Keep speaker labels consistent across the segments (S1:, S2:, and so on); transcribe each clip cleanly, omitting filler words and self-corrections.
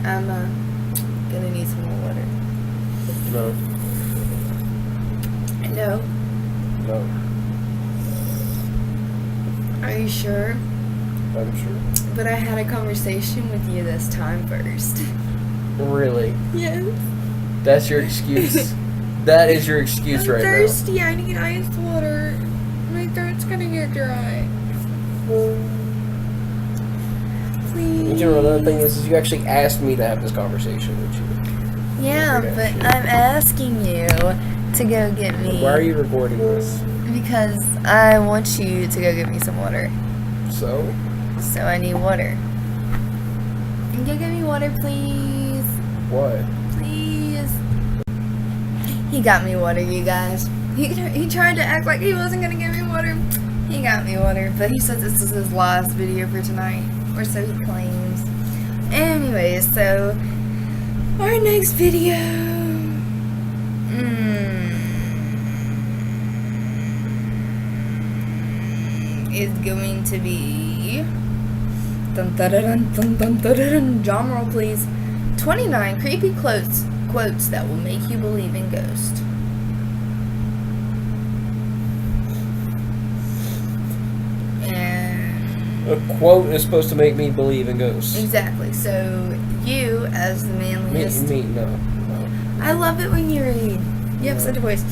S1: I'm gonna need some more water.
S2: No.
S1: No.
S2: No.
S1: Are you sure?
S2: I'm sure.
S1: But I had a conversation with you this time first.
S2: Really?
S1: Yes.
S2: That's your excuse? That is your excuse
S1: I'm
S2: right
S1: thirsty. I need ice water. My throat's gonna get dry. Please.
S2: You know, another thing is you actually asked me to have this conversation with you.
S1: Yeah, but I'm asking you to go get me.
S2: Why are you recording this?
S1: Because I want you to go get me some water.
S2: So?
S1: So I need water. Can you go get me water, please?
S2: What?
S1: Please. He got me water, you guys. He tried to act like he wasn't gonna give me water. He got me water, but he said this is his last video for tonight, or so he claims. Anyways, so our next video is going to be drum roll, please. 29 creepy quotes that will make you believe in ghosts. And
S2: a quote is supposed to make me believe in ghosts.
S1: Exactly. So you, as the manliest,
S2: No.
S1: I love it when you read. You have such a voice.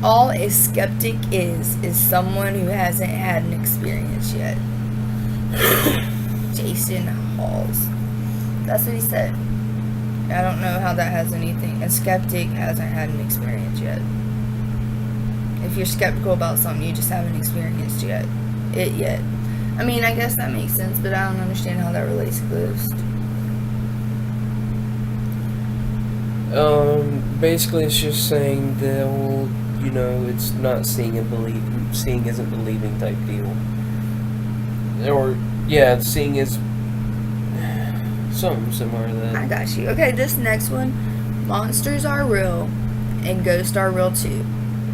S1: All a skeptic is someone who hasn't had an experience yet. Jason Halls. That's what he said. I don't know how that has anything. A skeptic hasn't had an experience yet. If you're skeptical about something, you just haven't experienced it yet. I mean, I guess that makes sense, but I don't understand how that relates to ghosts.
S2: Basically it's just saying that, well, you know, it's not seeing isn't believing type deal. Or, yeah, seeing is something similar to that.
S1: I got you. Okay, this next one. Monsters are real, and ghosts are real too.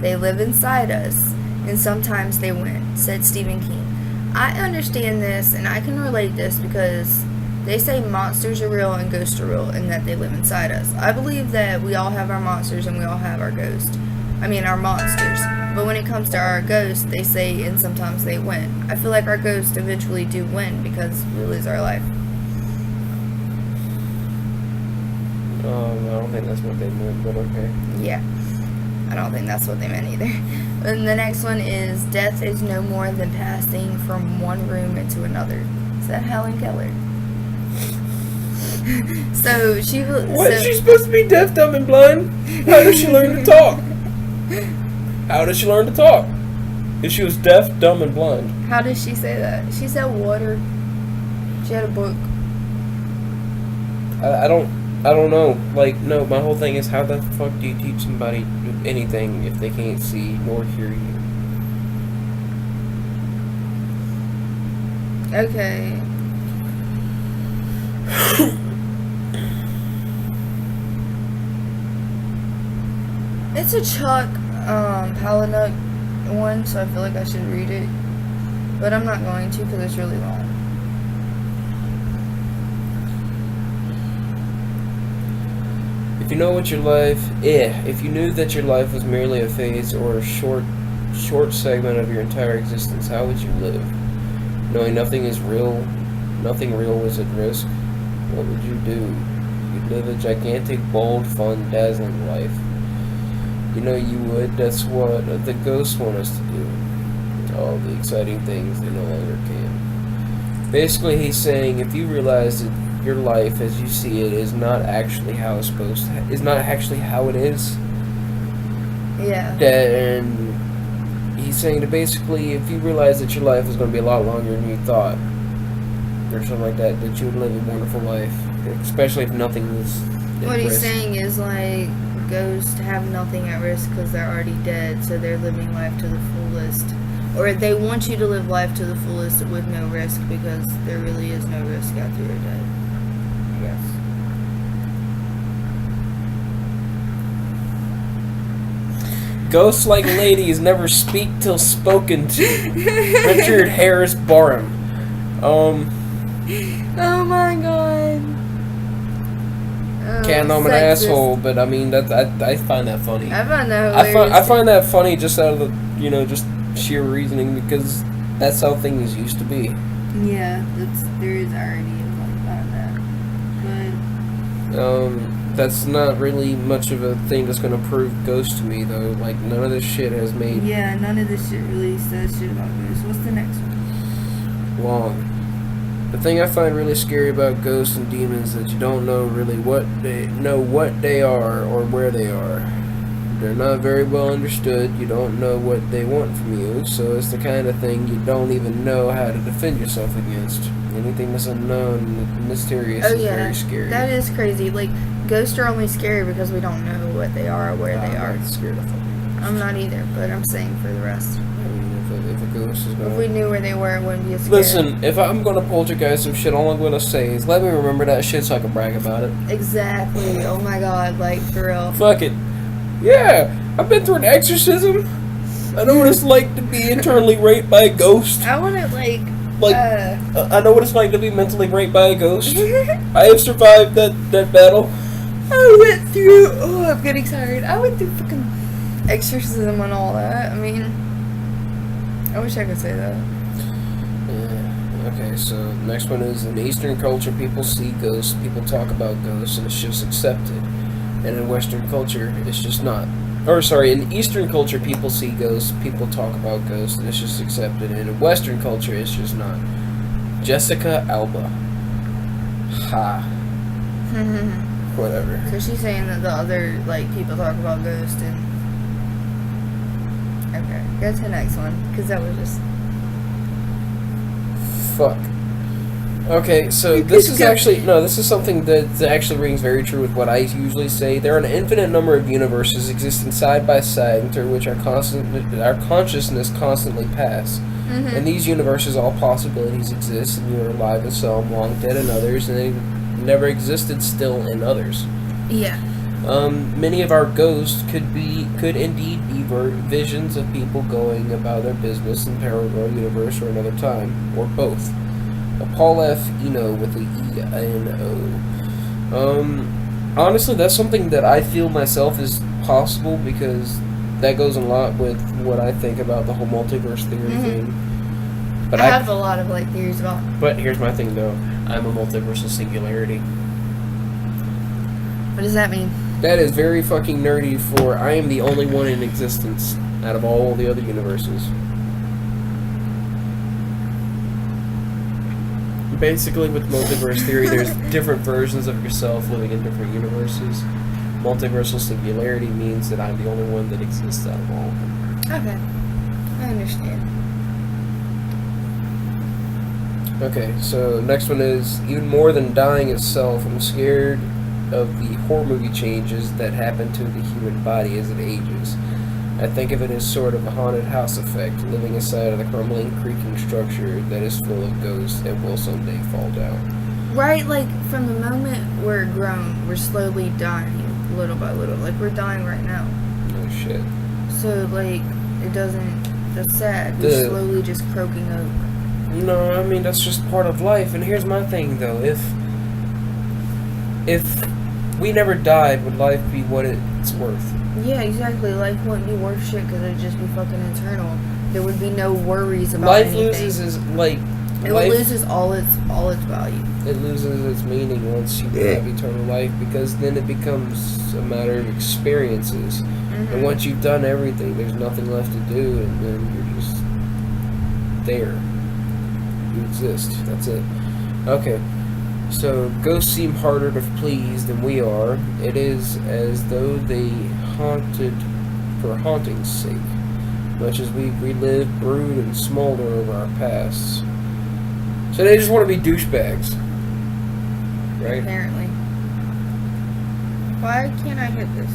S1: They live inside us, and sometimes they win, said Stephen King. I understand this, and I can relate this because they say monsters are real and ghosts are real, and that they live inside us. I believe that we all have our monsters and we all have our ghosts. I mean, our monsters. But when it comes to our ghosts, they say, and sometimes they win. I feel like our ghosts eventually do win because we lose our life.
S2: I don't think that's what they meant, but okay.
S1: Yeah. I don't think that's what they meant either. And the next one is death is no more than passing from one room into another. Is that Helen Keller? So she was.
S2: What? She's supposed to be deaf, dumb, and blind? How does she learn to talk? How does she learn to talk? If she was deaf, dumb, and blind.
S1: How does she say that? She said water. She had a book.
S2: I don't know. Like, no, my whole thing is how the fuck do you teach somebody anything if they can't see nor hear you?
S1: Okay. It's a Chuck Palahniuk one, so I feel like I should read it. But I'm not going to because it's really long.
S2: If you knew that your life was merely a phase or a short segment of your entire existence, how would you live? Knowing nothing real was at risk, what would you do? You'd live a gigantic, bold, fun, dazzling life. You know you would. That's what the ghosts want us to do. All the exciting things they no longer can. Basically, he's saying if you realize that your life as you see it is not actually how it's is not actually how it is.
S1: Yeah.
S2: And he's saying that basically if you realize that your life is going to be a lot longer than you thought, or something like that, that you would live a wonderful life, especially if nothing was at
S1: What he's
S2: risk.
S1: saying is like ghosts have nothing at risk because they're already dead, so they're living life to the fullest. Or they want you to live life to the fullest with no risk because there really is no risk after you're dead. Yes.
S2: Ghosts like ladies never speak till spoken to. Richard Harris Barham.
S1: Oh my god. Oh,
S2: Okay, I know I'm an
S1: sexist.
S2: asshole, but I mean that I find that funny.
S1: I find that
S2: I
S1: hilarious.
S2: find that funny just out of the just sheer reasoning because that's how things used to be.
S1: Yeah, there is irony behind that.
S2: That's not really much of a thing that's gonna prove ghost to me though. Like none of this shit has
S1: But
S2: made
S1: yeah, none of this shit really says shit about ghosts. What's the next one?
S2: long. The thing I find really scary about ghosts and demons is that you don't know really what they are or where they are. They're not very well understood. You don't know what they want from you, so it's the kind of thing you don't even know how to defend yourself against. Anything that's unknown and mysterious is very scary.
S1: That is crazy. Like, ghosts are only scary because we don't know what they are or where they are.
S2: I'm not scared of fucking ghosts.
S1: I'm not either, but I'm saying for the rest.
S2: I mean, if a ghost is
S1: If
S2: gonna...
S1: we knew where they were, it wouldn't be as scary.
S2: Listen, if I'm gonna poltergeist some shit, all I'm gonna say is let me remember that shit so I can brag about it.
S1: Exactly. Oh my god, like, for real.
S2: Fuck it. Yeah, I've been through an exorcism. I know what it's like to be internally raped by a ghost.
S1: I want to,
S2: I know what it's like to be mentally raped by a ghost. I have survived that battle.
S1: I went through. Oh, I'm getting tired. I went through fucking exorcism and all that. I mean, I wish I could say that.
S2: Yeah. Okay, so next one is in Eastern culture, people see ghosts, people talk about ghosts, and it's just accepted. And in Western culture, it's just not. Or sorry, in Eastern culture, people see ghosts, people talk about ghosts, and it's just accepted. And in Western culture, it's just not. Jessica Alba. Ha. Whatever.
S1: So she's saying that the other, like, people talk about ghosts and... Okay, go to the next one, because that was just...
S2: Fuck. Okay, so this is actually... No, this is something that actually rings very true with what I usually say. There are an infinite number of universes existing side by side through which our consciousness constantly pass. And these universes, all possibilities exist, and you are alive in some, long dead in others, and they never existed still in others.
S1: Yeah.
S2: Many of our ghosts could indeed be visions of people going about their business in parallel universe or another time, or both. Paul F. Eno with the E-N-O. Honestly, that's something that I feel myself is possible because that goes a lot with what I think about the whole multiverse theory thing. But
S1: I have a lot of, like, theories about...
S2: But here's my thing, though. I'm a multiversal singularity.
S1: What does that mean?
S2: That is very fucking nerdy for I am the only one in existence out of all the other universes. Basically, with multiverse theory, there's different versions of yourself living in different universes. Multiversal singularity means that I'm the only one that exists out of all of them.
S1: Okay. I understand.
S2: Okay, so next one is, even more than dying itself, I'm scared of the horror movie changes that happen to the human body as it ages. I think of it as sort of a haunted house effect, living inside of the crumbling, creaking structure that is full of ghosts and will someday fall down.
S1: Right, like, from the moment we're grown, we're slowly dying, little by little. Like, we're dying right now.
S2: No shit.
S1: So, like, that's sad. We're slowly just croaking over.
S2: No, I mean, that's just part of life, and here's my thing, though. If we never died, would life be what it's worth?
S1: Yeah, exactly. Life wouldn't be worth shit because it'd just be fucking eternal. There would be no worries about anything.
S2: Life loses
S1: loses all its value.
S2: It loses its meaning once you have eternal life, because then it becomes a matter of experiences. And once you've done everything, there's nothing left to do, and then you're just there. You exist. That's it. Okay. So, ghosts seem harder to please than we are. It is as though they haunted for haunting's sake, much as we relive, brood, and smolder over our pasts. So they just want to be douchebags. Right?
S1: Apparently. Why can't I hit this?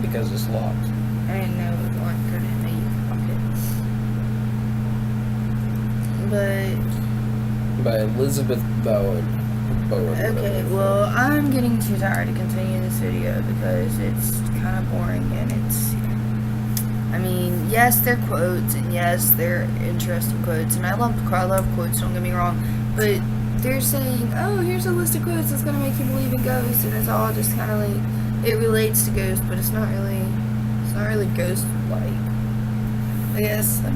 S2: Because it's locked.
S1: I didn't know it was locked. I didn't know you could lock it.
S2: By Elizabeth Bowen.
S1: Okay, well, I'm getting too tired to continue this video because it's kind of boring and it's... I mean, yes, they're quotes, and yes, they're interesting quotes, and I love quotes, don't get me wrong, but they're saying, oh, here's a list of quotes that's gonna make you believe in ghosts, and it's all just kind of like it relates to ghosts, but it's not really ghost like. I guess a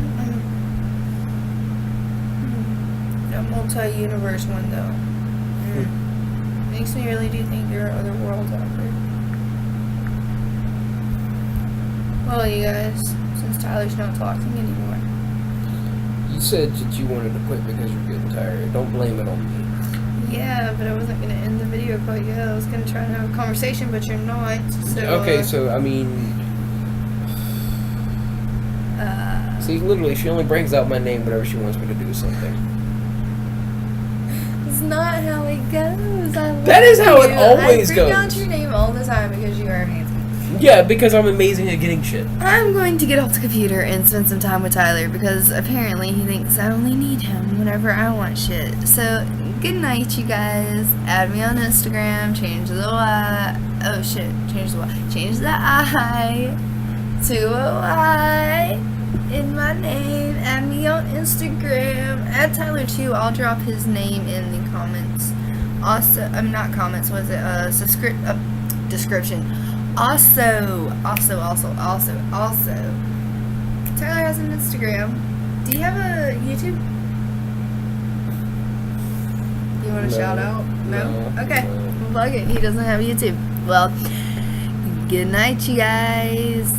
S1: multi-universe one though. Makes me really do think there are other worlds out there. Well, you guys, since Tyler's not talking anymore.
S2: You said that you wanted to quit because you're getting tired. Don't blame it on me.
S1: Yeah, but I wasn't going to end the video quite yet. I was going to try and have a conversation, but you're not. So,
S2: Okay, so, I mean... See, literally, she only brings out my name whenever she wants me to do something.
S1: It's not how it goes.
S2: That is how it always goes.
S1: I bring out your name all the time because you are amazing.
S2: Yeah, because I'm amazing at getting shit.
S1: I'm going to get off the computer and spend some time with Tyler because apparently he thinks I only need him whenever I want shit. So, good night, you guys. Add me on Instagram. Change the Y. Oh shit. Change the Y. Change the I to a Y in my name. Add me on Instagram. Add Tyler too. I'll drop his name in the comments. Also, not comments. Was it description? Also, Tyler has an Instagram. Do you have a YouTube? You want to shout out? No? Okay. Plug it. He doesn't have YouTube. Well, good night, you guys.